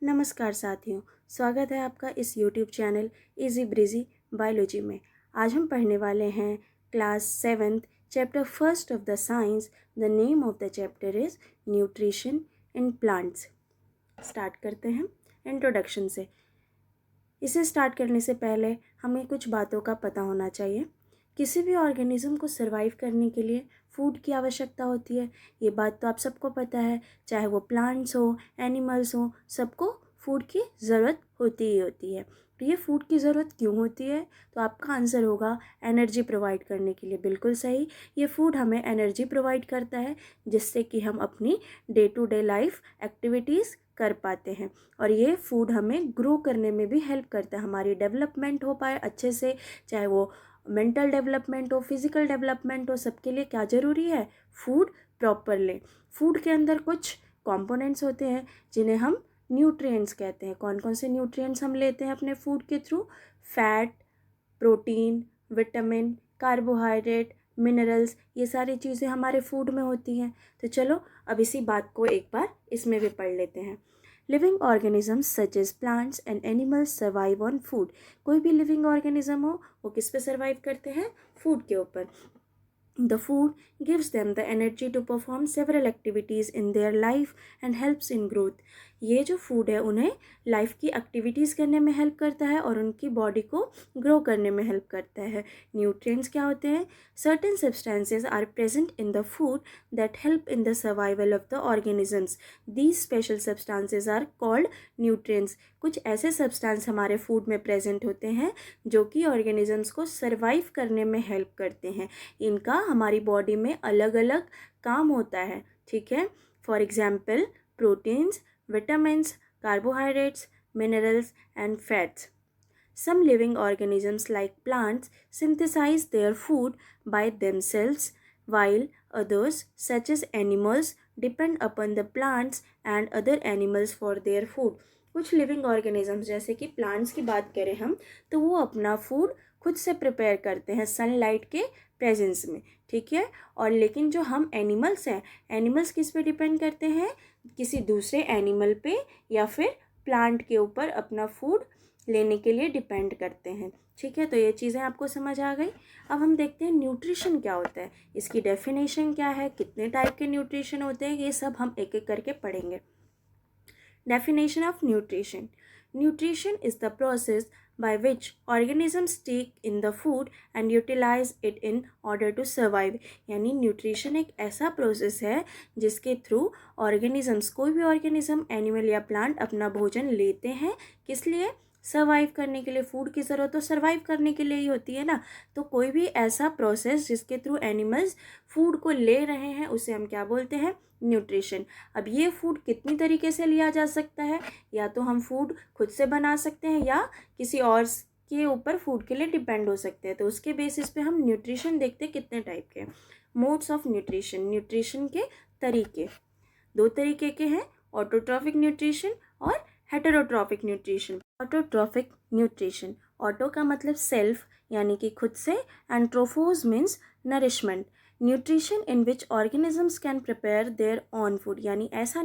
नमस्कार साथियों, स्वागत है आपका इस YouTube channel easy breezy biology में। आज हम पढ़ने वाले हैं class 7th chapter first of the science. The name of the chapter is nutrition in plants. Start करते हैं इंट्रोडक्शन से। इसे स्टार्ट करने से पहले हमें कुछ बातों का पता होना चाहिए। किसी भी ऑर्गेनिज्म को सर्वाइव करने के लिए फूड की आवश्यकता होती है। ये बात तो आप सबको पता है, चाहे वो प्लांट्स हो, एनिमल्स हो, सबको फूड की ज़रूरत होती ही होती है। तो ये फूड की ज़रूरत क्यों होती है? तो आपका आंसर होगा एनर्जी प्रोवाइड करने के लिए। बिल्कुल सही, ये फूड हमें एनर्जी प्रोवाइड करता है जिससे कि हम अपनी day to day life activities कर पाते हैं। और ये फूड हमें ग्रो करने में भी हेल्प करता है, हमारी डेवलपमेंट हो पाए अच्छे से, चाहे वो मेंटल डेवलपमेंट हो, फिज़िकल डेवलपमेंट हो, सबके लिए क्या ज़रूरी है? फूड प्रॉपर लें। फूड के अंदर कुछ कंपोनेंट्स होते हैं जिन्हें हम न्यूट्रिएंट्स कहते हैं। कौन कौन से न्यूट्रिएंट्स हम लेते हैं अपने फूड के through? Fat, protein, vitamin, carbohydrate, minerals, ये सारी चीज़ें हमारे फूड में होती हैं। तो चलो अब इसी बात को एक बार इसमें भी पढ़ लेते हैं। Living organisms such as plants and animals survive on food. कोई भी लिविंग ऑर्गेनिज्म हो वो किस पे सर्वाइव करते हैं? फूड के ऊपर। The food gives them the energy to perform several activities in their life and helps in growth. ये जो फूड है उन्हें लाइफ की एक्टिविटीज़ करने में हेल्प करता है और उनकी बॉडी को ग्रो करने में हेल्प करता है। न्यूट्रिएंट्स क्या होते हैं? Certain substances are present in the food that help in the survival of the organisms. These special substances are called nutrients. कुछ ऐसे सब्सटेंस हमारे फूड में प्रेजेंट होते हैं जो कि ऑर्गेनिजम्स को सर्वाइव करने में हेल्प करते हैं। इनका हमारी बॉडी में अलग अलग काम होता है, ठीक है। For example proteins, vitamins, carbohydrates, minerals and fats. Some living organisms like plants synthesize their food by themselves, while others, such as animals, depend upon the plants and other animals for their food. कुछ living organisms जैसे कि plants की बात करें हम, तो वो अपना फूड खुद से प्रिपेयर करते हैं सनलाइट के प्रेजेंस में, ठीक है। और लेकिन जो हम एनिमल्स हैं, एनिमल्स किस पे डिपेंड करते हैं? किसी दूसरे एनिमल पे या फिर प्लांट के ऊपर अपना फूड लेने के लिए डिपेंड करते हैं, ठीक है। तो ये चीज़ें आपको समझ आ गई। अब हम देखते हैं न्यूट्रिशन क्या होता है, इसकी डेफिनेशन क्या है, कितने टाइप के न्यूट्रिशन होते हैं, ये सब हम एक एक करके पढ़ेंगे। Definition of nutrition. Nutrition is the process by which organisms take in the food and utilize it in order to survive. यानी न्यूट्रिशन एक ऐसा प्रोसेस है जिसके थ्रू ऑर्गेनिजम्स, कोई भी ऑर्गेनिज्म, एनिमल या प्लांट, अपना भोजन लेते हैं। किस लिए? सर्वाइव करने के लिए। फूड की ज़रूरत तो सर्वाइव करने के लिए ही होती है ना। तो कोई भी ऐसा प्रोसेस जिसके थ्रू एनिमल्स फूड को ले रहे हैं उसे हम क्या बोलते हैं? न्यूट्रिशन। अब ये फूड कितनी तरीके से लिया जा सकता है? या तो हम फूड खुद से बना सकते हैं या किसी और के ऊपर फूड के लिए डिपेंड हो सकते हैं। तो उसके बेसिस पे हम न्यूट्रिशन देखते हैं कितने टाइप के। मोड्स ऑफ न्यूट्रिशन, न्यूट्रिशन के तरीके दो तरीके के हैं, ऑटोट्रॉफिक न्यूट्रिशन और heterotrophic nutrition. Autotrophic nutrition, auto का मतलब सेल्फ यानी कि खुद से, and trophos means nourishment. Nutrition in which organisms can prepare their own food, यानी ऐसा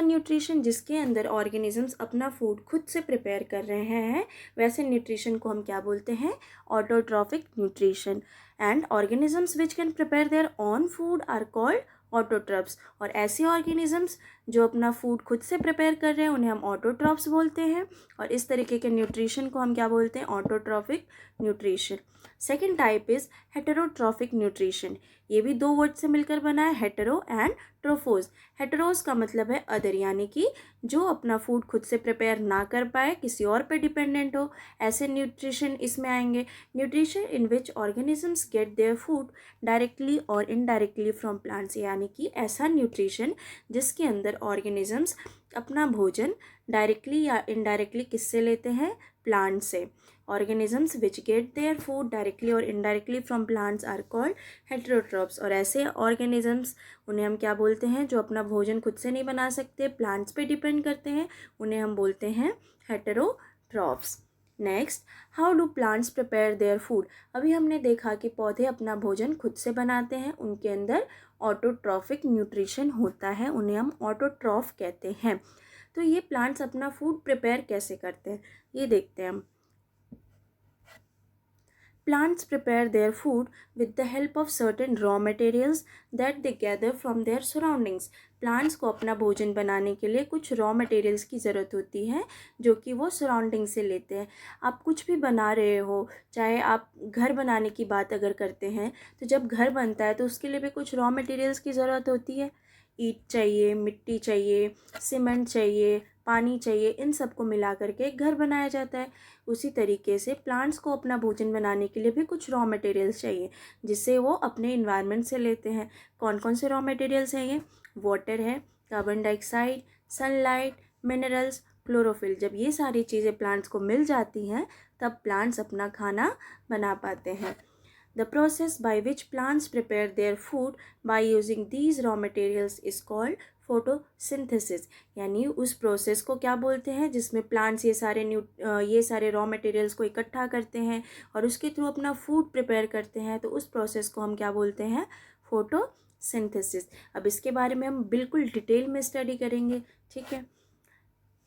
न्यूट्रिशन जिसके अंदर ऑर्गेनिजम्स अपना फूड खुद से प्रिपेयर कर रहे हैं, वैसे न्यूट्रिशन को हम क्या बोलते हैं? Autotrophic nutrition. And organisms which can prepare their own food are called autotrophs. और ऐसे ऑर्गेनिजम्स जो अपना फूड खुद से प्रिपेयर कर रहे हैं उन्हें हम ऑटोट्रॉफ्स बोलते हैं। और इस तरीके के न्यूट्रिशन को हम क्या बोलते हैं? Autotrophic nutrition. Second type is heterotrophic nutrition. ये भी दो वर्ड से मिलकर बना है, हेटेरो एंड ट्रोफोज। हेटेरोज का मतलब है अदर, यानी कि जो अपना फूड खुद से प्रिपेयर ना कर पाए, किसी और पे डिपेंडेंट हो, ऐसे न्यूट्रिशन इसमें आएंगे। Nutrition in which organisms get their food directly और इनडायरेक्टली फ्रॉम प्लांट्स, यानी कि ऐसा न्यूट्रिशन जिसके अंदर ऑर्गेनिजम्स अपना भोजन डायरेक्टली या इनडायरेक्टली किससे लेते हैं? प्लांट से। Organisms which get their food directly और indirectly from plants are called heterotrophs. और ऐसे ऑर्गेनिजम्स, उन्हें हम क्या बोलते हैं? जो अपना भोजन खुद से नहीं बना सकते, प्लांट्स पे डिपेंड करते हैं, उन्हें हम बोलते हैं heterotrophs. Next, how do plants prepare their food. अभी हमने देखा कि पौधे अपना भोजन खुद से बनाते हैं, उनके अंदर ऑटोट्रॉफिक न्यूट्रिशन होता है, उन्हें हम ऑटोट्रॉफ कहते हैं। तो ये प्लांट्स अपना फूड प्रिपेयर कैसे करते हैं ये देखते हैं हम। Plants prepare their food with the help of certain raw materials that they gather from their surroundings. Plants को अपना भोजन बनाने के लिए कुछ रॉ मटेरियल्स की ज़रूरत होती है जो कि वो सराउंडिंग से लेते हैं। आप कुछ भी बना रहे हो, चाहे आप घर बनाने की बात अगर करते हैं, तो जब घर बनता है तो उसके लिए भी कुछ रॉ मटेरियल्स की ज़रूरत होती है। ईंट चाहिए, मिट्टी चाहिए, सीमेंट चाहिए, पानी चाहिए, इन सब को मिला करके एक घर बनाया जाता है। उसी तरीके से प्लांट्स को अपना भोजन बनाने के लिए भी कुछ रॉ मटेरियल्स चाहिए जिससे वो अपने इन्वायरमेंट से लेते हैं। कौन कौन से रॉ मटेरियल्स हैं ये? वाटर है, carbon dioxide, sunlight, minerals, chlorophyll. जब ये सारी चीज़ें प्लांट्स को मिल जाती हैं तब प्लांट्स अपना खाना बना पाते हैं। The process by which plants prepare their food by using these raw materials is called photosynthesis। यानी उस प्रोसेस को क्या बोलते हैं जिसमें प्लांट्स ये सारे रॉ मटेरियल्स को इकट्ठा करते हैं और उसके थ्रू अपना फूड प्रिपेयर करते हैं, तो उस प्रोसेस को हम क्या बोलते हैं? फोटोसिंथेसिस। अब इसके बारे में हम बिल्कुल डिटेल में स्टडी करेंगे, ठीक है।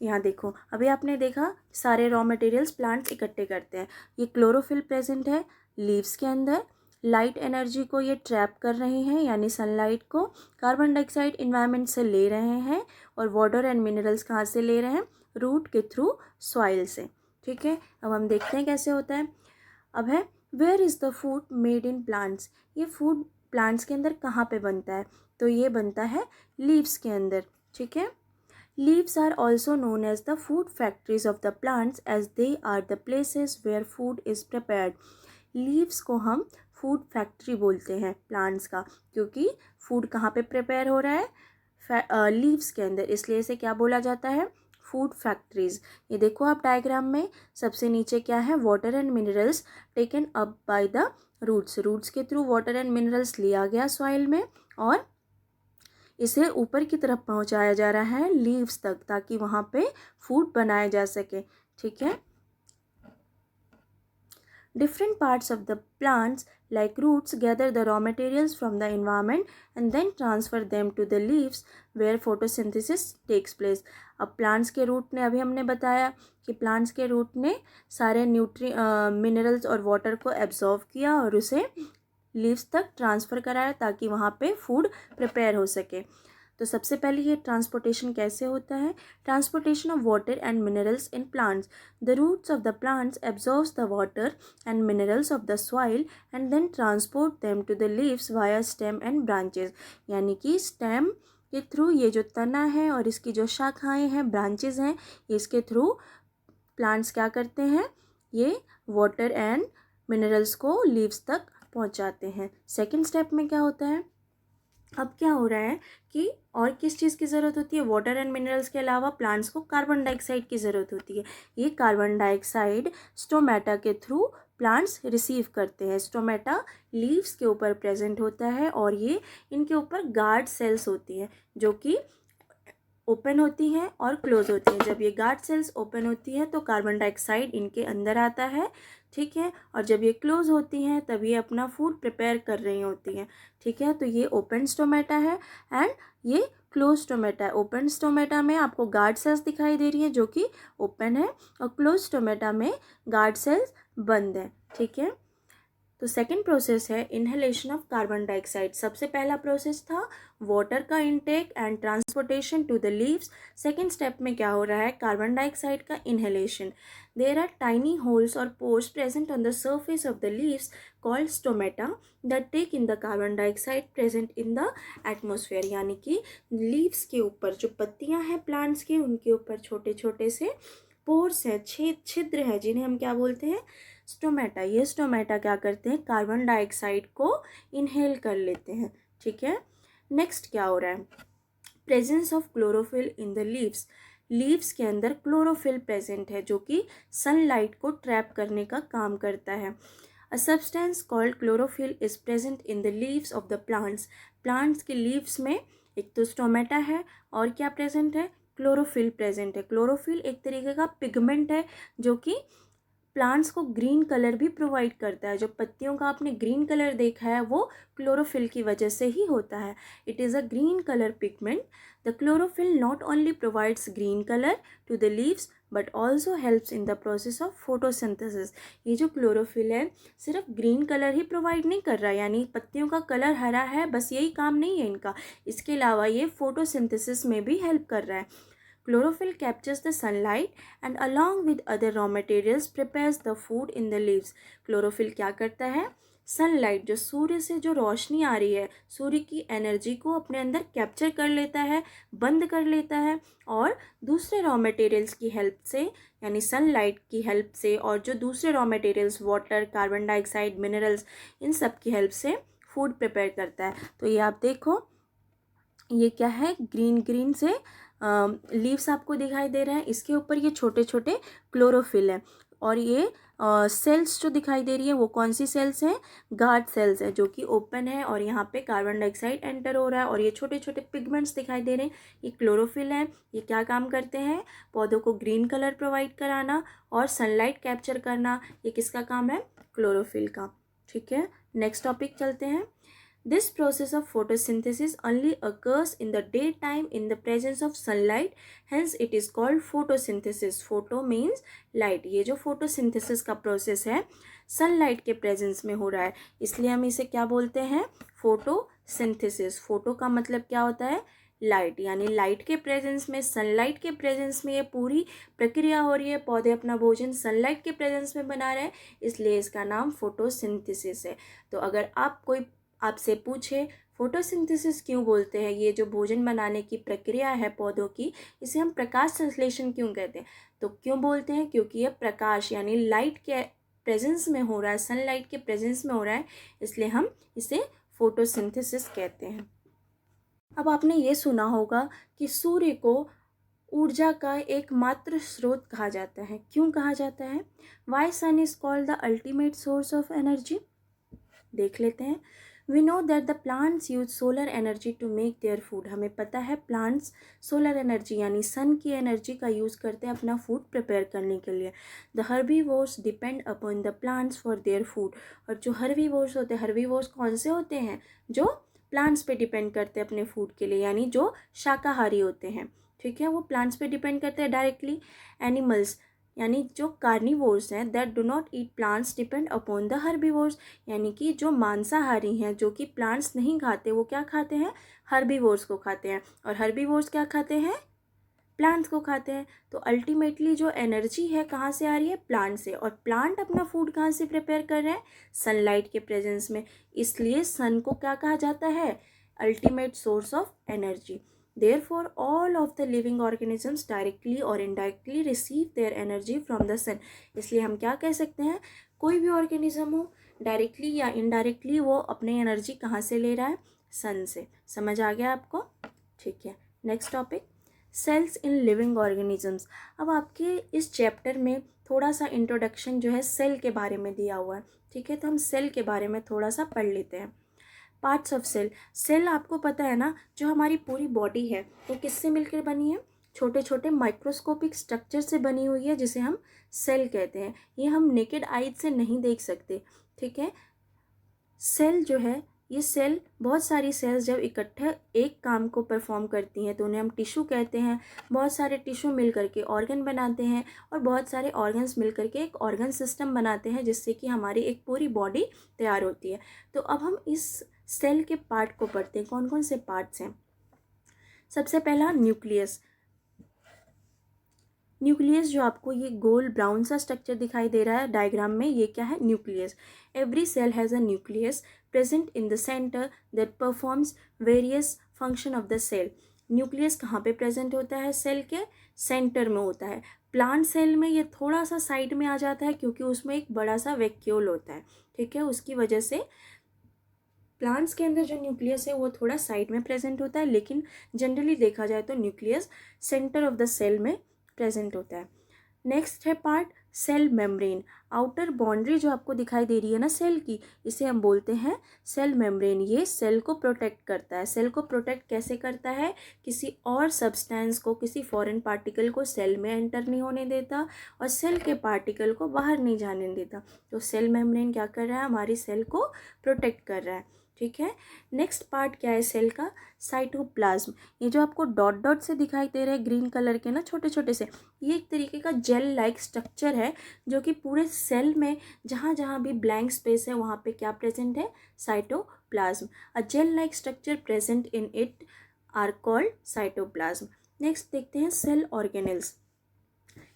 यहाँ देखो, अभी आपने देखा सारे रॉ मटेरियल्स प्लांट्स इकट्ठे करते हैं। ये क्लोरोफिल प्रेजेंट है लीव्स के अंदर, लाइट एनर्जी को ये ट्रैप कर रहे हैं यानी सनलाइट को, कार्बन डाइऑक्साइड इन्वायरमेंट से ले रहे हैं और वाटर एंड मिनरल्स कहाँ से ले रहे हैं? रूट के थ्रू, सॉइल से, ठीक है। अब हम देखते हैं कैसे होता है। अब है where is the food made in plants. ये फूड प्लांट्स के अंदर कहाँ पे बनता है? तो ये बनता है लीव्स के अंदर, ठीक है। Leaves are also known as the food factories of the plants as they are the places where food is prepared। Leaves को हम फूड फैक्ट्री बोलते हैं प्लांट्स का, क्योंकि फूड कहाँ पे प्रिपेयर हो रहा है? लीव्स के अंदर, इसलिए इसे क्या बोला जाता है? Food factories. ये देखो आप डायग्राम में, सबसे नीचे क्या है? Water and minerals taken up by the roots. Roots के थ्रू वाटर एंड मिनरल्स लिया गया सॉइल में और इसे ऊपर की तरफ पहुंचाया जा रहा है लीव्स तक, ताकि वहाँ पे फूड बनाया जा सके, ठीक है। Different parts of the plants like roots gather the raw materials from the environment and then transfer them to the leaves where photosynthesis takes place। अब प्लांट्स के रूट ने, अभी हमने बताया कि प्लांट्स के रूट ने सारे मिनरल्स और वाटर को एब्जॉर्व किया और उसे लीव्स तक ट्रांसफ़र कराया ताकि वहाँ पे फूड प्रिपेयर हो सके। तो सबसे पहले ये ट्रांसपोर्टेशन कैसे होता है? Transportation of water and minerals in plants. The roots of the plants absorbs the water and minerals of the soil and then transport them to the leaves via stem and branches. यानी कि stem के through, ये जो तना है और इसकी जो शाखाएँ हैं, ब्रांचेस हैं, इसके थ्रू प्लांट्स क्या करते हैं? ये वाटर एंड मिनरल्स को लीव्स तक पहुंचाते हैं। सेकंड स्टेप में क्या होता है? अब क्या हो रहा है कि और किस चीज़ की ज़रूरत होती है? वाटर एंड मिनरल्स के अलावा प्लांट्स को कार्बन डाइऑक्साइड की ज़रूरत होती है। ये कार्बन डाइऑक्साइड स्टोमेटा के थ्रू प्लांट्स रिसीव करते हैं। स्टोमेटा लीव्स के ऊपर प्रेजेंट होता है और ये इनके ऊपर गार्ड सेल्स होती हैं जो कि ओपन होती हैं और क्लोज होती हैं। जब ये गार्ड सेल्स ओपन होती है तो कार्बन डाइऑक्साइड इनके अंदर आता है, ठीक है, और जब ये क्लोज होती हैं तब ये अपना फूड प्रिपेयर कर रही होती हैं, ठीक है। तो ये ओपन स्टोमेटा है एंड ये क्लोज स्टोमेटा है। ओपन स्टोमेटा में आपको गार्ड सेल्स दिखाई दे रही हैं जो कि ओपन है और क्लोज स्टोमेटा में गार्ड सेल्स बंद हैं, ठीक है। तो सेकंड प्रोसेस है इनहेलेशन ऑफ कार्बन डाइऑक्साइड। सबसे पहला प्रोसेस था वाटर का intake and transportation to the leaves. Second step में क्या हो रहा है? कार्बन डाइऑक्साइड का inhalation. There are tiny holes और pores present on the surface of the leaves called stomata that take in the carbon dioxide present in the atmosphere. यानी कि leaves के ऊपर जो पत्तियां हैं प्लांट्स के, उनके ऊपर छोटे छोटे से पोर्स है, छिद्र है, जिन्हें हम क्या बोलते हैं? स्टोमेटा। ये स्टोमेटा क्या करते हैं? कार्बन डाइऑक्साइड को इनहेल कर लेते हैं, ठीक है। नेक्स्ट क्या हो रहा है? Presence of chlorophyll in the leaves. Leaves के अंदर क्लोरोफिल प्रेजेंट है जो कि सनलाइट को ट्रैप करने का काम करता है। A substance called chlorophyll is present in the leaves of the plants. Plants के लीव्स में एक तो स्टोमेटा है और क्या प्रेजेंट है? क्लोरोफिल प्रेजेंट है। क्लोरोफिल एक तरीके का पिगमेंट है जो कि प्लांट्स को ग्रीन कलर भी प्रोवाइड करता है। जो पत्तियों का आपने ग्रीन कलर देखा है वो क्लोरोफिल की वजह से ही होता है। It is a green colour pigment. The chlorophyll not only provides green colour to the leaves but also helps in the process of photosynthesis. ये जो क्लोरोफिल है सिर्फ ग्रीन कलर ही प्रोवाइड नहीं कर रहा, यानी पत्तियों का कलर हरा है बस यही काम नहीं है इनका, इसके अलावा ये फोटोसिंथेसिस में भी हेल्प कर रहा है। Chlorophyll captures the sunlight and along with other raw materials prepares the food in the leaves. Chlorophyll क्या करता है? सनलाइट, जो सूर्य से जो रोशनी आ रही है, सूर्य की एनर्जी को अपने अंदर कैप्चर कर लेता है, बंद कर लेता है और दूसरे रॉ मटेरियल्स की हेल्प से, यानी सनलाइट की हेल्प से और जो दूसरे raw materials water, carbon dioxide, minerals, इन सब की हेल्प से फूड प्रिपेयर करता है। तो ये आप देखो, ये क्या है, ग्रीन ग्रीन से लीव्स आपको दिखाई दे रहे हैं, इसके ऊपर ये छोटे छोटे क्लोरोफिल है और ये सेल्स जो दिखाई दे रही है वो कौन सी सेल्स हैं? गार्ड सेल्स है, जो कि ओपन है और यहाँ पे कार्बन डाइऑक्साइड एंटर हो रहा है और ये छोटे छोटे पिगमेंट्स दिखाई दे रहे हैं, ये क्लोरोफिल है। ये क्या काम करते हैं? पौधों को ग्रीन कलर प्रोवाइड कराना और सनलाइट कैप्चर करना, ये किसका काम है? क्लोरोफिल का। ठीक है, नेक्स्ट टॉपिक चलते हैं। This process of photosynthesis only occurs in the daytime in the presence of sunlight, hence it is called photosynthesis. Photo means light. ये जो photosynthesis का process है sunlight के presence में हो रहा है, इसलिए हम इसे क्या बोलते हैं? photosynthesis. photo का मतलब क्या होता है? लाइट, यानी लाइट के प्रेजेंस में, सनलाइट के प्रेजेंस में ये पूरी प्रक्रिया हो रही है। पौधे अपना भोजन सनलाइट के प्रेजेंस में बना रहे हैं, इसलिए इसका नाम फोटोसिंथेसिस है। तो अगर आपसे पूछे फोटोसिंथेसिस क्यों बोलते हैं, ये जो भोजन बनाने की प्रक्रिया है पौधों की, इसे हम प्रकाश संश्लेषण क्यों कहते हैं, तो क्यों बोलते हैं? क्योंकि ये प्रकाश यानी लाइट के प्रेजेंस में हो रहा है, सनलाइट के प्रेजेंस में हो रहा है, इसलिए हम इसे फोटोसिंथेसिस कहते हैं। अब आपने ये सुना होगा कि सूर्य को ऊर्जा का एकमात्र स्रोत कहा जाता है। क्यों कहा जाता है? Why sun is called the ultimate source of energy? देख लेते हैं। We know that the plants use solar energy to make their food. हमें पता है प्लांट्स सोलर एनर्जी यानी सन की एनर्जी का यूज़ करते हैं अपना फूड प्रिपेयर करने के लिए। The herbivores depend upon the plants for their food. और जो herbivores होते हैं, herbivores कौन से होते हैं? जो प्लांट्स पे डिपेंड करते हैं अपने फूड के लिए, यानी जो शाकाहारी होते हैं। ठीक है, वो प्लांट्स पे डिपेंड करते हैं डायरेक्टली। एनिमल्स यानी जो कार्निवोर्स हैं, that do not eat plants depend upon the herbivores, यानी कि जो मांसाहारी हैं, जो कि प्लांट्स नहीं खाते, वो क्या खाते हैं? हर्बीवोर्स को खाते हैं। और हर्बीवोर्स क्या खाते हैं? प्लांट्स को खाते हैं। तो अल्टीमेटली जो एनर्जी है कहाँ से आ रही है? प्लांट से। और प्लांट अपना फूड कहाँ से प्रिपेयर कर रहे हैं? सनलाइट के प्रेजेंस में, इसलिए सन को क्या कहा जाता है? Ultimate source of energy. Therefore, all of the living organisms directly or indirectly receive their energy from the sun. इसलिए हम क्या कह सकते हैं? कोई भी ऑर्गेनिज्म हो, डायरेक्टली या इनडायरेक्टली वो अपने एनर्जी कहाँ से ले रहा है? सन से। समझ आ गया आपको? ठीक है, next topic, cells in living organisms. अब आपके इस चैप्टर में थोड़ा सा इंट्रोडक्शन जो है सेल के बारे में दिया हुआ है। ठीक है, तो हम सेल के बारे में थोड़ा सा पढ़ लेते हैं। Parts of cell. सेल आपको पता है ना, जो हमारी पूरी बॉडी है वो किससे मिलकर बनी है? छोटे छोटे माइक्रोस्कोपिक स्ट्रक्चर से बनी हुई है, जिसे हम सेल कहते हैं। ये हम नेकेड आइज से नहीं देख सकते। ठीक है, सेल जो है, ये सेल, बहुत सारी सेल्स जब इकट्ठे एक काम को परफॉर्म करती हैं तो उन्हें हम टिश्यू कहते हैं। बहुत सारे टिश्यू मिल करके ऑर्गन बनाते हैं और बहुत सारे ऑर्गन्स मिल करके एक ऑर्गन सिस्टम बनाते हैं, जिससे कि हमारी एक पूरी बॉडी तैयार होती है। तो अब हम इस सेल के पार्ट को पढ़ते हैं। कौन कौन से पार्ट्स हैं? सबसे पहला न्यूक्लियस। न्यूक्लियस जो आपको ये गोल ब्राउन सा स्ट्रक्चर दिखाई दे रहा है डायग्राम में, ये क्या है? Nucleus. Every cell has a nucleus present in the centre that performs various function of the cell. Nucleus कहाँ पे प्रेजेंट होता है? सेल के सेंटर में होता है। प्लांट सेल में ये थोड़ा सा साइड में आ जाता है क्योंकि उसमें एक बड़ा सा वैक्यूल होता है। ठीक है, उसकी वजह से प्लांट्स के अंदर जो न्यूक्लियस है वो थोड़ा साइड में प्रेजेंट होता है, लेकिन जनरली देखा जाए तो nucleus centre of the cell में प्रेजेंट होता है। नेक्स्ट है part cell membrane, outer boundary जो आपको दिखाई दे रही है ना सेल की, इसे हम बोलते हैं सेल मेम्ब्रेन। ये सेल को प्रोटेक्ट करता है। सेल को प्रोटेक्ट कैसे करता है? किसी और सब्सटेंस को, किसी फॉरेन पार्टिकल को सेल में एंटर नहीं होने देता और सेल के पार्टिकल को बाहर नहीं जाने देता। तो सेल मेम्ब्रेन क्या कर रहा है? हमारी सेल को प्रोटेक्ट कर रहा है। ठीक है। नेक्स्ट पार्ट क्या है सेल का? साइटोप्लाज्म। ये जो आपको डॉट डॉट से दिखाई दे रहे हैं ग्रीन कलर के ना छोटे छोटे से, ये एक तरीके का जेल लाइक स्ट्रक्चर है जो कि पूरे सेल में जहाँ जहाँ भी ब्लैंक स्पेस है वहाँ पे क्या प्रेजेंट है? Cytoplasm. A gel like structure present in it are called cytoplasm. Next देखते हैं सेल ऑर्गेनेल्स।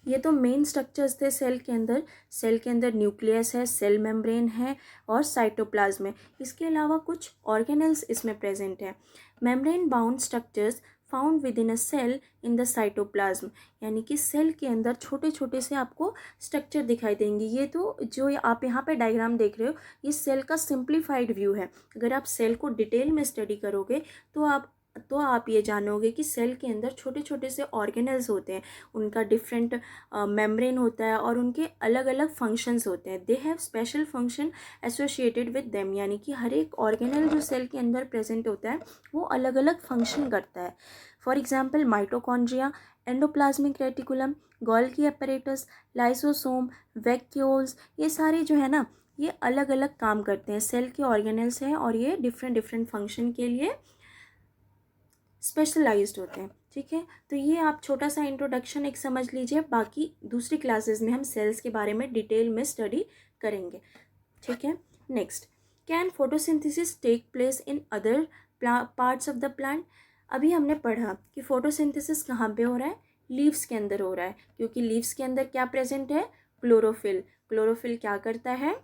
ये तो मेन स्ट्रक्चर्स थे सेल के अंदर। सेल के अंदर न्यूक्लियस है, सेल मेम्ब्रेन है और साइटोप्लाज्म है। इसके अलावा कुछ ऑर्गेनेल्स इसमें प्रेजेंट है। Membrane bound structures found within a cell in the cytoplasm, यानी कि सेल के अंदर छोटे छोटे से आपको स्ट्रक्चर दिखाई देंगे। ये तो जो आप यहाँ पे डायग्राम देख रहे हो, ये सेल का सिंप्लीफाइड व्यू है। अगर आप सेल को डिटेल में स्टडी करोगे तो आप ये जानोगे कि सेल के अंदर छोटे छोटे से ऑर्गेनल्स होते हैं, उनका डिफरेंट मेम्ब्रेन होता है और उनके अलग अलग फंक्शंस होते हैं। They have special function associated with them, यानी कि हर एक ऑर्गेनल जो सेल के अंदर प्रेजेंट होता है वो अलग अलग फंक्शन करता है। For example mitochondria, endoplasmic reticulum, Golgi apparatus, lysosome, vacuoles, ये सारे जो है ना ये अलग अलग काम करते हैं। सेल के ऑर्गेनल्स हैं और ये डिफरेंट डिफरेंट फंक्शन के लिए स्पेशलाइज्ड होते हैं। ठीक है, तो ये आप छोटा सा इंट्रोडक्शन एक समझ लीजिए। बाकी दूसरी क्लासेस में हम सेल्स के बारे में डिटेल में स्टडी करेंगे। ठीक है। Next, can photosynthesis take place in other parts of the plant? अभी हमने पढ़ा कि फोटोसिंथेसिस कहाँ पे हो रहा है? लीव्स के अंदर हो रहा है, क्योंकि लीव्स के अंदर क्या प्रेजेंट है? क्लोरोफिल। क्लोरोफिल क्या करता है?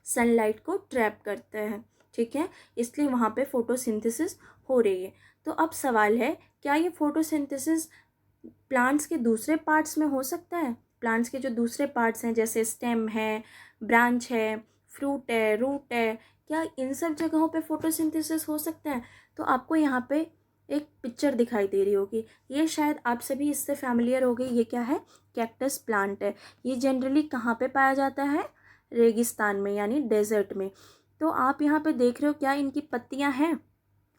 सनलाइट को ट्रैप करता है। ठीक है, इसलिए वहाँ पे फोटोसिंथेसिस हो रही है। तो अब सवाल है, क्या ये फोटोसिंथेसिस प्लांट्स के दूसरे पार्ट्स में हो सकता है? प्लांट्स के जो दूसरे पार्ट्स हैं जैसे स्टेम है, ब्रांच है, फ्रूट है, रूट है, क्या इन सब जगहों पे फोटोसिंथेसिस हो सकता है? तो आपको यहाँ पे एक पिक्चर दिखाई दे रही होगी, ये शायद आप सभी इससे फैमिलियर हो गए। ये क्या है? कैक्टस प्लांट है। ये जनरली कहाँ पे पाया जाता है? रेगिस्तान में, यानी डेजर्ट में। तो आप यहाँ पे देख रहे हो, क्या इनकी पत्तियाँ हैं?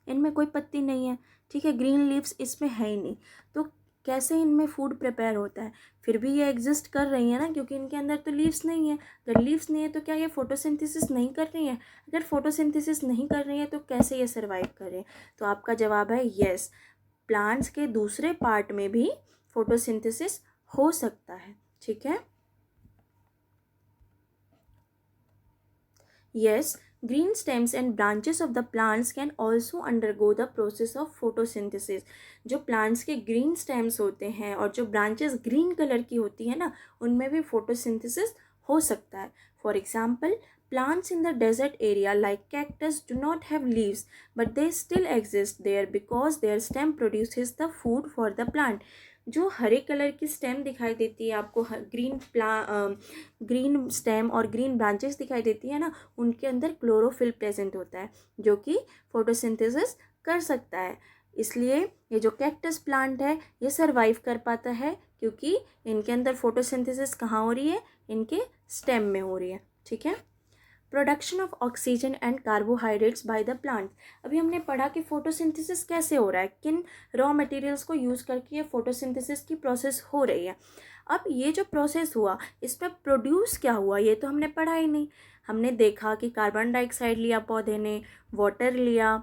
इनमें कोई पत्ती नहीं है। ठीक है, ग्रीन लीव्स इसमें है ही नहीं। तो कैसे इनमें फूड प्रिपेयर होता है? फिर भी ये एग्जिस्ट कर रही है ना, क्योंकि इनके अंदर तो लीव्स नहीं है। अगर लीव्स नहीं है तो क्या ये फोटोसिंथेसिस नहीं कर रही है? अगर फोटोसिंथेसिस नहीं कर रही है तो कैसे ये सर्वाइव कर रहे हैं? तो आपका जवाब है यस, प्लांट्स के दूसरे पार्ट में भी फोटोसिंथेसिस हो सकता है। ठीक है। Yes, green stems and branches of the plants can also undergo the process of photosynthesis. जो plants के green stems होते हैं और जो branches green color की होती है ना, उनमें भी photosynthesis हो सकता है. For example, plants in the desert area like cactus do not have leaves, but they still exist there because their stem produces the food for the plant. जो हरे कलर की स्टेम दिखाई देती है आपको, ग्रीन स्टेम और green branches दिखाई देती है ना, उनके अंदर क्लोरोफिल प्रेजेंट होता है जो कि फोटोसिंथेसिस कर सकता है। इसलिए ये जो कैक्टस प्लांट है ये सरवाइव कर पाता है क्योंकि इनके अंदर फोटोसिंथेसिस कहाँ हो रही है? इनके स्टेम में हो रही है। ठीक है। Production of oxygen and carbohydrates by the plant. अभी हमने पढ़ा कि फोटोसिंथेसिस कैसे हो रहा है, किन रॉ मटेरियल्स को यूज़ करके ये फोटोसिंथेसिस की प्रोसेस हो रही है। अब ये जो प्रोसेस हुआ इस पर प्रोड्यूस क्या हुआ ये तो हमने पढ़ा ही नहीं। हमने देखा कि कार्बन डाइऑक्साइड लिया पौधे ने, वाटर लिया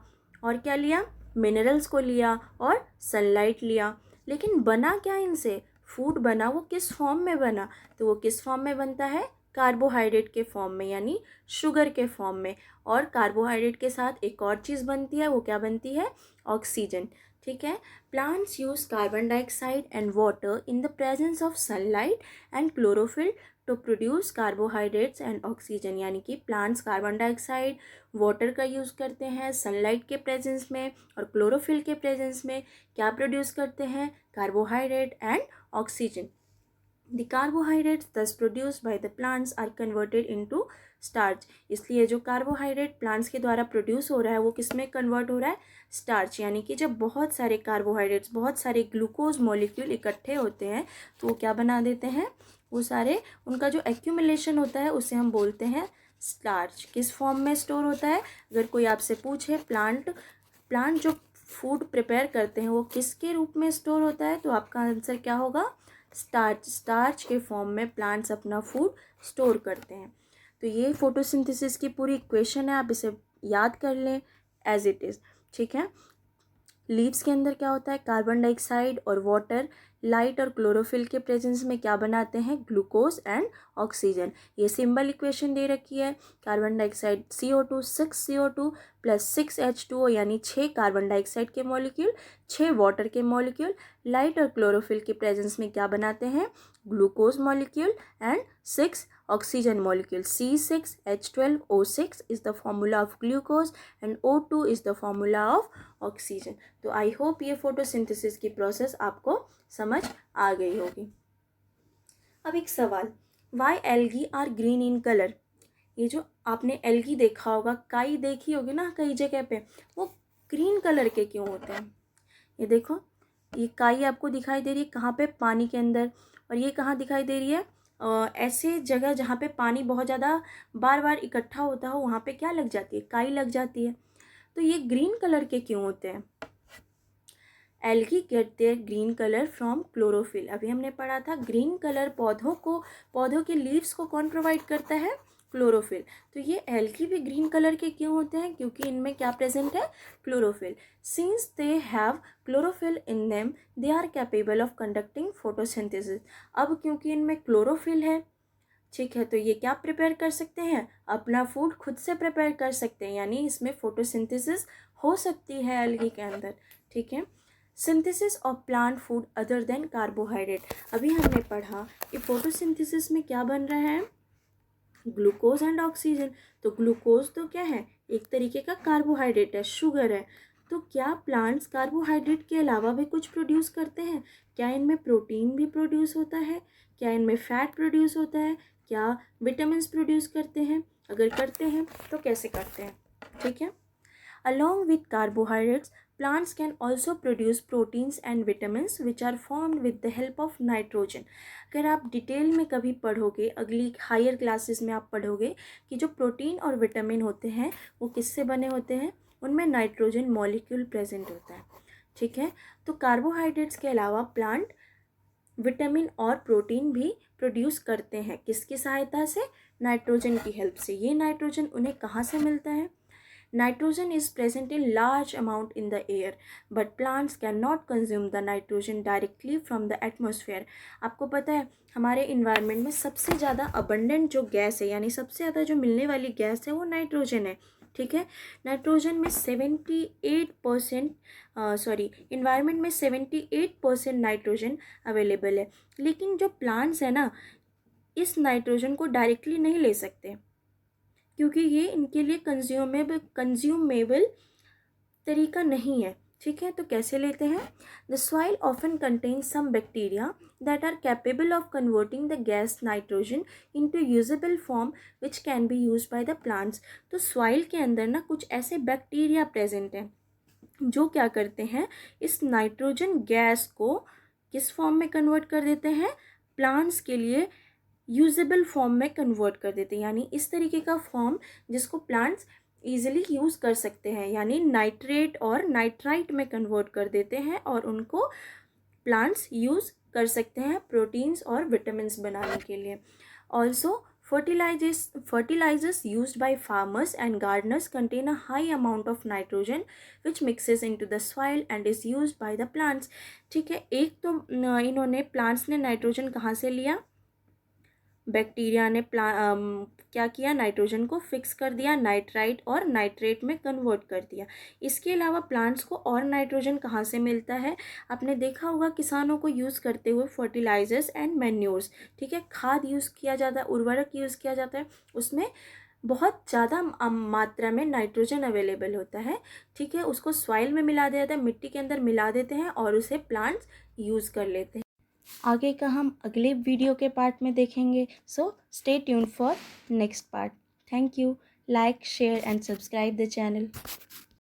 और क्या लिया? मिनरल्स को लिया और सनलाइट लिया। लेकिन बना क्या इनसे? फूड बना। वो किस फॉर्म में बना? तो वो किस फॉर्म में बनता है? कार्बोहाइड्रेट के फॉर्म में, यानी शुगर के फॉर्म में। और कार्बोहाइड्रेट के साथ एक और चीज़ बनती है, वो क्या बनती है? ऑक्सीजन। ठीक है। Plants use carbon dioxide and water in the presence of sunlight and chlorophyll to produce carbohydrates and oxygen, यानी कि प्लांट्स कार्बन डाइऑक्साइड, वाटर का यूज़ करते हैं सनलाइट के प्रेजेंस में और क्लोरोफिल के प्रेजेंस में क्या प्रोड्यूस करते हैं? Carbohydrate and oxygen. The carbohydrates thus produced by the plants are converted into starch. इसलिए जो कार्बोहाइड्रेट प्लांट्स के द्वारा प्रोड्यूस हो रहा है वो किस में कन्वर्ट हो रहा है? स्टार्च। यानी कि जब बहुत सारे कार्बोहाइड्रेट्स, बहुत सारे ग्लूकोज मॉलिक्यूल इकट्ठे होते हैं तो वो क्या बना देते हैं? वो सारे उनका जो एक्यूमुलेशन होता है उसे हम बोलते हैं स्टार्च। किस फॉर्म में स्टोर होता है? अगर कोई आपसे पूछे प्लांट जो फूड प्रिपेयर करते हैं वो किसके रूप में स्टोर होता है, तो आपका आंसर क्या होगा? स्टार्च। स्टार्च के फॉर्म में प्लांट्स अपना फूड स्टोर करते हैं। तो ये फोटोसिंथेसिस की पूरी इक्वेशन है, आप इसे याद कर लें एज इट इज़, ठीक है। लीव्स के अंदर क्या होता है? कार्बन डाइऑक्साइड और वाटर लाइट और क्लोरोफिल के प्रेजेंस में क्या बनाते हैं? Glucose and oxygen. ये सिंबल इक्वेशन दे रखी है। Carbon dioxide CO2 6 CO2 plus 6 H2O यानी 6 कार्बन डाइऑक्साइड के मॉलिक्यूल, 6 वाटर के मॉलिक्यूल, लाइट और क्लोरोफिल के प्रेजेंस में क्या बनाते हैं? Glucose molecule and 6 oxygen molecule। C6H12O6 is the formula of glucose and O2 is the formula of oxygen। तो आई होप ये फोटोसिंथेसिस की प्रोसेस आपको समझ आ गई होगी। अब एक सवाल, why algae are green in colour? ये जो आपने एल्गी देखा होगा, काई देखी होगी ना कई जगह पे, वो ग्रीन कलर के क्यों होते हैं? ये देखो, ये काई आपको दिखाई दे रही है कहाँ पे? पानी के अंदर। और ये कहाँ दिखाई दे रही है? ऐसे जगह जहाँ पे पानी बहुत ज़्यादा बार बार इकट्ठा होता हो, वहाँ पे क्या लग जाती है? काई लग जाती है। तो ये ग्रीन कलर के क्यों होते हैं? Algae get their green colour from chlorophyll. अभी हमने पढ़ा था ग्रीन कलर पौधों के लीव्स को कौन प्रोवाइड करता है? क्लोरोफिल। तो ये एल्गी भी ग्रीन कलर के क्यों होते हैं? क्योंकि इनमें क्या प्रेजेंट है? Chlorophyll. Since they have chlorophyll in them they are capable of conducting photosynthesis. अब क्योंकि इनमें क्लोरोफिल है, ठीक है, तो ये क्या प्रिपेयर कर सकते हैं? अपना फूड खुद से प्रिपेयर कर सकते हैं, यानी इसमें फोटोसिंथेसिस हो सकती है एल्गी के अंदर, ठीक है। Synthesis of plant food other than carbohydrate. अभी हमने पढ़ा कि फोटोसिंथेसिस में क्या बन रहा है? Glucose and oxygen. तो ग्लूकोज तो क्या है? एक तरीके का कार्बोहाइड्रेट है, शुगर है। तो क्या प्लांट्स कार्बोहाइड्रेट के अलावा भी कुछ प्रोड्यूस करते हैं? क्या इनमें प्रोटीन भी प्रोड्यूस होता है? क्या इनमें फैट प्रोड्यूस होता है? क्या विटामिन्स प्रोड्यूस करते हैं? अगर करते हैं तो कैसे करते हैं, ठीक है। Along with carbohydrates, plants can also produce proteins and vitamins which are formed with the help of nitrogen। अगर आप डिटेल में कभी पढ़ोगे, अगली हायर क्लासेस में आप पढ़ोगे कि जो प्रोटीन और विटामिन होते हैं वो किससे बने होते हैं? उनमें नाइट्रोजन मॉलिक्यूल प्रेजेंट होता है, ठीक है। तो कार्बोहाइड्रेट्स के अलावा प्लांट विटामिन और प्रोटीन भी प्रोड्यूस करते हैं, किसकी सहायता से? नाइट्रोजन की हेल्प से। ये नाइट्रोजन उन्हें कहाँ से मिलता है? Nitrogen is present in large amount in the air, but plants cannot consume the nitrogen directly from the atmosphere। आपको पता है हमारे इन्वायरमेंट में सबसे ज़्यादा अबंडेंट जो गैस है, यानी सबसे ज़्यादा जो मिलने वाली गैस है वो नाइट्रोजन है, ठीक है। नाइट्रोजन में 78% इन्वायरमेंट में 78% नाइट्रोजन अवेलेबल है। लेकिन जो प्लांट्स है ना, इस नाइट्रोजन को डायरेक्टली नहीं ले सकते, क्योंकि ये इनके लिए कंज्यूमेबल तरीका नहीं है, ठीक है। तो कैसे लेते हैं? The soil often contains some bacteria that are capable of converting the gas nitrogen into usable form which can be used by the plants. तो सॉइल के अंदर ना कुछ ऐसे बैक्टीरिया प्रेजेंट हैं जो क्या करते हैं? इस नाइट्रोजन गैस को किस फॉर्म में कन्वर्ट कर देते हैं? प्लांट्स के लिए यूजेबल फॉर्म में कन्वर्ट कर देते हैं, यानी इस तरीके का फॉर्म जिसको प्लांट्स ईजिली यूज़ कर सकते हैं, यानी नाइट्रेट और नाइट्राइट में कन्वर्ट कर देते हैं और उनको प्लांट्स यूज़ कर सकते हैं प्रोटीन्स और विटामिन्स बनाने के लिए। Also fertilizers used by farmers and gardeners contain a high amount of nitrogen which mixes into the soil and is used by the plants। ठीक है, एक तो इन्होंने प्लांट्स ने नाइट्रोजन कहाँ से लिया? बैक्टीरिया ने क्या किया? नाइट्रोजन को फिक्स कर दिया, नाइट्राइट और नाइट्रेट में कन्वर्ट कर दिया। इसके अलावा प्लांट्स को और नाइट्रोजन कहाँ से मिलता है? आपने देखा होगा किसानों को यूज़ करते हुए फर्टिलाइजर्स एंड मैन्योर्स, ठीक है, खाद यूज़ किया जाता है, उर्वरक यूज़ किया जाता है, उसमें बहुत ज़्यादा मात्रा में नाइट्रोजन अवेलेबल होता है, ठीक है। उसको सॉइल में मिला दिया जाता है, मिट्टी के अंदर मिला देते हैं और उसे प्लांट्स यूज़ कर लेते हैं। आगे का हम अगले वीडियो के पार्ट में देखेंगे, so stay tune for next part. Thank you. Like, share and subscribe the channel.